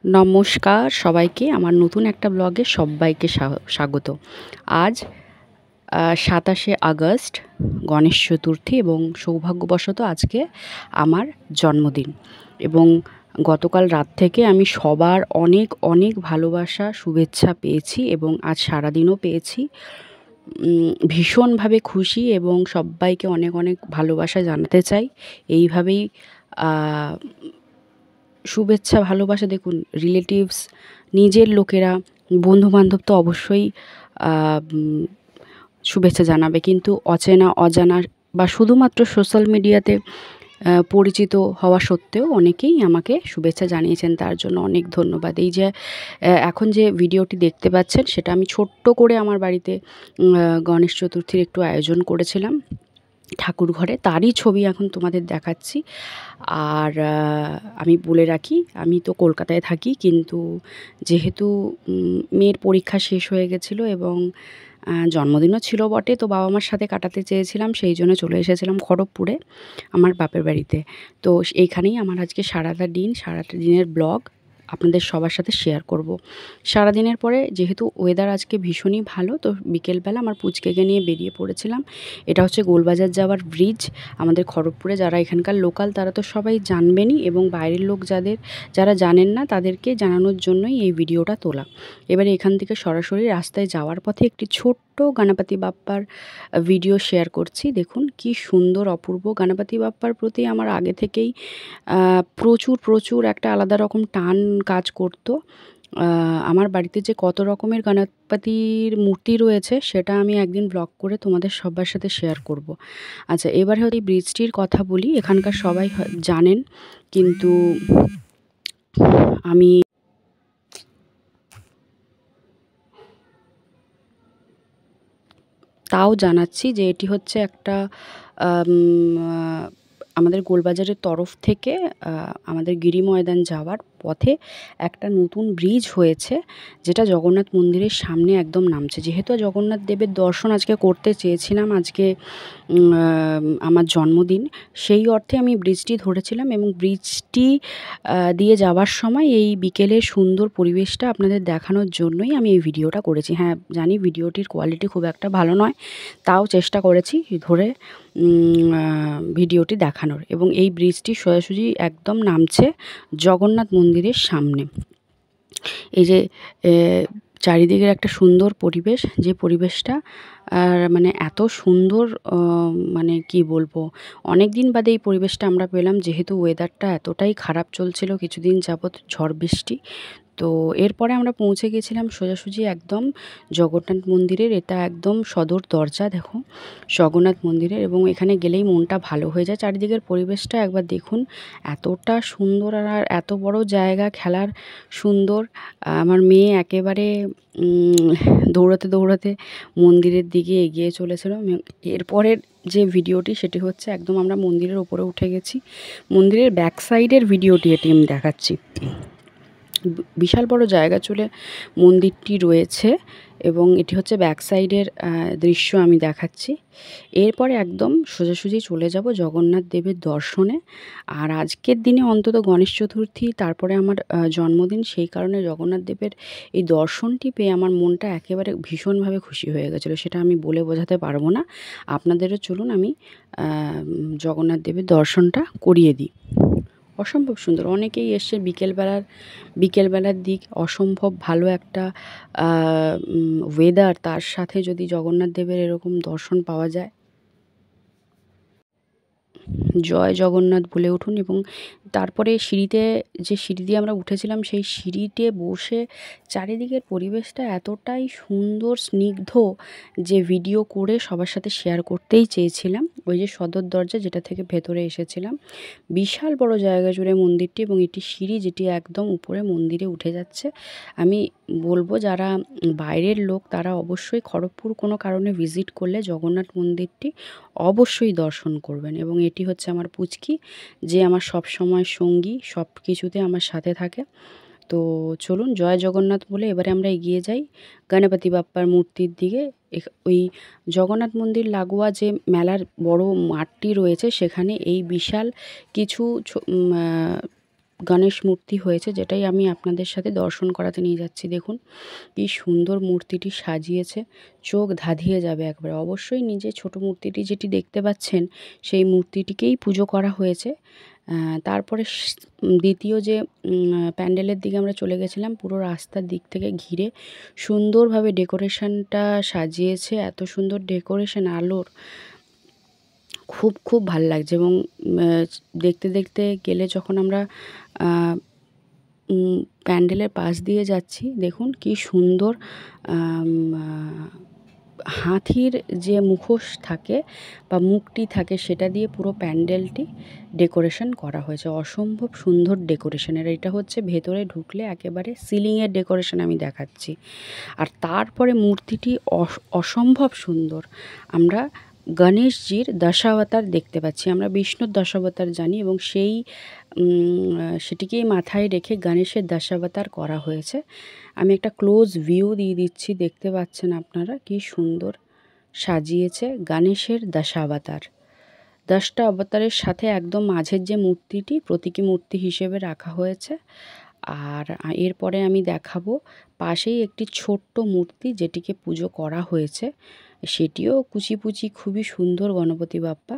নমস্কার সবাইকে, আমার নতুন একটা ব্লগে সবাইকে স্বাগত। আজ ২৭শে আগস্ট, গণেশ চতুর্থী, এবং সৌভাগ্যবশত আজকে আমার জন্মদিন। এবং গতকাল রাত থেকে আমি সবার অনেক অনেক ভালোবাসা শুভেচ্ছা পেয়েছি এবং আজ সারাদিনও পেয়েছি। ভীষণভাবে খুশি এবং সবাইকে অনেক অনেক ভালোবাসা জানাতে চাই। এইভাবেই শুভেচ্ছা ভালোবাসা, দেখুন, রিলেটিভস, নিজের লোকেরা, বন্ধুবান্ধব তো অবশ্যই শুভেচ্ছা জানাবে, কিন্তু অচেনা অজানা বা শুধুমাত্র সোশ্যাল মিডিয়াতে পরিচিত হওয়া সত্ত্বেও অনেকেই আমাকে শুভেচ্ছা জানিয়েছেন, তার জন্য অনেক ধন্যবাদ। এই যে এখন যে ভিডিওটি দেখতে পাচ্ছেন, সেটা আমি ছোট্ট করে আমার বাড়িতে গণেশ চতুর্থীর একটু আয়োজন করেছিলাম ঠাকুর ঘরে, তারই ছবি এখন তোমাদের দেখাচ্ছি। আর আমি বলে রাখি, আমি তো কলকাতায় থাকি, কিন্তু যেহেতু মেয়ের পরীক্ষা শেষ হয়ে গেছিলো এবং জন্মদিনও ছিল বটে, তো বাবা মার সাথে কাটাতে চেয়েছিলাম, সেই জন্য চলে এসেছিলাম খড়গপুরে আমার বাপের বাড়িতে। তো এইখানেই আমার আজকে সারাটা দিনের ব্লগ আপনাদের সবার সাথে শেয়ার করব। সারাদিনের পরে যেহেতু ওয়েদার আজকে ভীষণই ভালো, তো বিকেলবেলা আমার পুচকেকে নিয়ে বেরিয়ে পড়েছিলাম। এটা হচ্ছে গোলবাজার যাওয়ার ব্রিজ। আমাদের খড়গপুরে যারা এখানকার লোকাল তারা তো সবাই জানবেনই, এবং বাইরের লোক যারা জানেন না তাদেরকে জানানোর জন্যই এই ভিডিওটা তোলা। এবারে এখান থেকে সরাসরি রাস্তায় যাওয়ার পথে একটি ছোট্ট গণপতি বাপ্পার ভিডিও শেয়ার করছি। দেখুন কি সুন্দর অপূর্ব। গণপতি বাপ্পার প্রতি আমার আগে থেকেই প্রচুর একটা আলাদা রকম টান কাজ করতো। আমার বাড়িতে যে কত রকমের গণপতির মূর্তি রয়েছে সেটা আমি একদিন ব্লগ করে তোমাদের সবার সাথে শেয়ার করব। আচ্ছা, এবারে হয়তো এই ব্রিজটির কথা বলি। এখানকার সবাই জানেন, কিন্তু আমি তাও জানাচ্ছি যে এটি হচ্ছে একটা আম আ আমাদের গোলবাজারের তরফ থেকে আমাদের গিরি ময়দান যাওয়ার পথে একটা নতুন ব্রিজ হয়েছে, যেটা জগন্নাথ মন্দিরের সামনে একদম নামছে। যেহেতু জগন্নাথ দেবের দর্শন আজকে করতে চেয়েছিলাম, আজকে আমার জন্মদিন, সেই অর্থে আমি ব্রিজটি ধরেছিলাম, এবং ব্রিজটি দিয়ে যাওয়ার সময় এই বিকেলের সুন্দর পরিবেশটা আপনাদের দেখানোর জন্যই আমি এই ভিডিওটা করেছি। হ্যাঁ, জানি ভিডিওটির কোয়ালিটি খুব একটা ভালো নয়, তাও চেষ্টা করেছি ধরে ভিডিওটি দেখানোর। এবং এই ব্রিজটি সোজাসুজি একদম নামছে জগন্নাথ মন্দিরের সামনে। এই যে চারিদিকের একটা সুন্দর পরিবেশ, যে পরিবেশটা মানে এত সুন্দর, মানে কি বলবো, অনেক দিন বাদে এই পরিবেশটা আমরা পেলাম, যেহেতু ওয়েদারটা এতটাই খারাপ চলছিল কিছুদিন যাবৎ, ঝড় বৃষ্টি। তো এরপরে আমরা পৌঁছে গেছিলাম সোজাসুজি একদম জগন্নাথ মন্দিরের। এটা একদম সদর দরজা, দেখো, জগন্নাথ মন্দিরের, এবং এখানে গেলেই মনটা ভালো হয়ে যায়। চারিদিকের পরিবেশটা একবার দেখুন, এতটা সুন্দর, আর এত বড় জায়গা, খেলার সুন্দর। আমার মেয়ে একেবারে দৌড়াতে দৌড়াতে মন্দিরের দিকে এগিয়ে চলেছিল। এরপরের যে ভিডিওটি সেটি হচ্ছে একদম আমরা মন্দিরের ওপরে উঠে গেছি। মন্দিরের ব্যাক সাইডের ভিডিওটি এটি আমি দেখাচ্ছি। বিশাল বড় জায়গা জুড়ে মন্দিরটি রয়েছে, এবং এটি হচ্ছে ব্যাক সাইডের দৃশ্য আমি দেখাচ্ছি। এরপরে একদম সোজাসুজি চলে যাব জগন্নাথ দেবের দর্শনে। আর আজকের দিনে অন্তত গণেশ চতুর্থী, তারপরে আমার জন্মদিন, সেই কারণে জগন্নাথ দেবের এই দর্শনটি পেয়ে আমার মনটা একেবারে ভীষণভাবে খুশি হয়ে গেছিলো। সেটা আমি বলে বোঝাতে পারবো না আপনাদেরও। চলুন আমি জগন্নাথ দেবের দর্শনটা করিয়ে দিই। অসম্ভব সুন্দর। অনেকেই এসছে বিকেলবেলার দিক, অসম্ভব ভালো একটা ওয়েদার, তার সাথে যদি জগন্নাথ দেবের এরকম দর্শন পাওয়া যায়, জয় জগন্নাথ বলে উঠুন। এবং তারপরে যে সিঁড়ি দিয়ে আমরা উঠেছিলাম, সেই সিঁড়িতে বসে চারিদিকের পরিবেশটা এতটাই সুন্দর, স্নিগ্ধ, যে ভিডিও করে সবার সাথে শেয়ার করতেই চেয়েছিলাম। ওই যে সদর দরজা, যেটা থেকে ভেতরে এসেছিলাম, বিশাল বড় জায়গা জুড়ে মন্দিরটি, এবং এটি সিঁড়ি যেটি একদম উপরে মন্দিরে উঠে যাচ্ছে। আমি বলবো যারা বাইরের লোক তারা অবশ্যই খড়গপুর কোনো কারণে ভিজিট করলে জগন্নাথ মন্দিরটি অবশ্যই দর্শন করবেন। এবং এটি হচ্ছে আমার পুচকি, যে আমার সব সময় সঙ্গী, সব কিছুতে আমার সাথে থাকে। তো চলুন, জয় জগন্নাথ বলে এবারে আমরা এগিয়ে যাই গণপতি বাপ্পার মূর্তির দিকে। ওই জগন্নাথ মন্দির লাগোয়া যে মেলার বড় মাঠটি রয়েছে, সেখানে এই বিশাল কিছু গণেশ মূর্তি হয়েছে, যেটাই আমি আপনাদের সাথে দর্শন করাতে নিয়ে যাচ্ছি। দেখুন কি সুন্দর মূর্তিটি সাজিয়েছে, চোখ ধাঁধিয়ে যাবে একবারে। অবশ্যই নিজে ছোট মূর্তিটি যেটি দেখতে পাচ্ছেন সেই মূর্তিটিকেই পুজো করা হয়েছে। তারপরে দ্বিতীয় যে প্যান্ডেলের দিকে আমরা চলে গেছিলাম, পুরো রাস্তার দিক থেকে ঘিরে সুন্দরভাবে ডেকোরেশনটা সাজিয়েছে। এত সুন্দর ডেকোরেশন আলোর, খুব খুব ভাল লাগছে। এবং দেখতে দেখতে গেলে যখন আমরা প্যান্ডেলের পাশ দিয়ে যাচ্ছি, দেখুন কি সুন্দর হাতির যে মুখোশ থাকে বা মুখটি থাকে সেটা দিয়ে পুরো প্যান্ডেলটি ডেকোরেশন করা হয়েছে। অসম্ভব সুন্দর ডেকোরেশনের। এটা হচ্ছে ভেতরে ঢুকলে একেবারে সিলিংয়ের ডেকোরেশন আমি দেখাচ্ছি। আর তারপরে মূর্তিটি অসম্ভব সুন্দর। আমরা গণেশজির দশাবতার দেখতে পাচ্ছি। আমরা বিষ্ণুর দশাবতার জানি এবং সেটিকেই মাথায় রেখে গণেশের দশাবতার করা হয়েছে। আমি একটা ক্লোজ ভিউ দিয়ে দিচ্ছি, দেখতে পাচ্ছেন আপনারা কি সুন্দর সাজিয়েছে গণেশের দশাবতার। 10টা অবতারের সাথে একদম মাঝের যে মূর্তিটি প্রতীকী মূর্তি হিসেবে রাখা হয়েছে। আর এরপরে আমি দেখাবো পাশেই একটি ছোট্ট মূর্তি যেটিকে পুজো করা হয়েছে, সেটিও কুচিপুচি খুবই সুন্দর গণপতি বাপ্পা,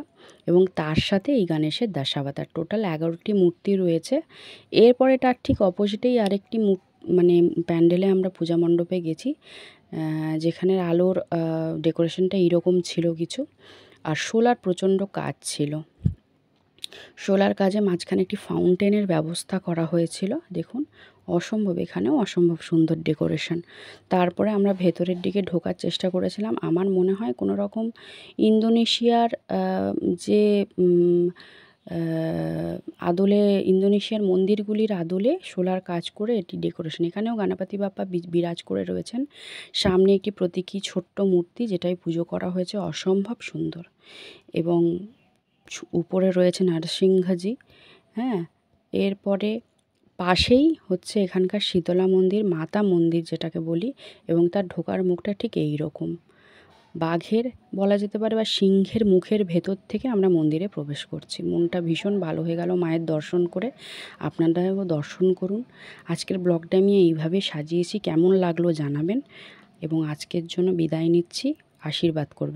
এবং তার সাথে এই গণেশের দশাবতার। টোটাল 11টি মূর্তি রয়েছে। এরপরে তার ঠিক অপোজিটেই আরেকটি মানে প্যান্ডেলে আমরা পূজা মণ্ডপে গেছি, যেখানের আলোর ডেকোরেশনটা এইরকম ছিল কিছু। আর শোলার প্রচণ্ড কাজ ছিল। শোলার কাজে মাঝখানে একটি ফাউন্টেনের ব্যবস্থা করা হয়েছিল। দেখুন অসম্ভব, এখানেও অসম্ভব সুন্দর ডেকোরেশন। তারপরে আমরা ভেতরের দিকে ঢোকার চেষ্টা করেছিলাম। আমার মনে হয় কোনো রকম ইন্দোনেশিয়ার যে আদলে, ইন্দোনেশিয়ার মন্দিরগুলির আদলে শোলার কাজ করে এটি ডেকোরেশন। এখানেও গণপতি বাপ্পা বিরাজ করে রয়েছেন। সামনে একটি প্রতীকী ছোট্ট মূর্তি যেটাই পুজো করা হয়েছে, অসম্ভব সুন্দর। এবং উপরে রয়েছে নরসিংহজি। হ্যাঁ, এরপরে পাশেই হচ্ছে এখানকার শীতলা মন্দির, মাতা মন্দির যেটাকে বলি, এবং তার ঢোকার মুখটা ঠিক এই রকম বাঘের বলা যেতে পারে বা সিংহের মুখের ভেতর থেকে আমরা মন্দিরে প্রবেশ করছি। মনটা ভীষণ ভালো হয়ে গেল মায়ের দর্শন করে। আপনারাও দর্শন করুন। আজকের ব্লগটা আমি এইভাবে সাজিয়েছি, কেমন লাগলো জানাবেন। এবং আজকের জন্য বিদায় নিচ্ছি, আশীর্বাদ করবেন।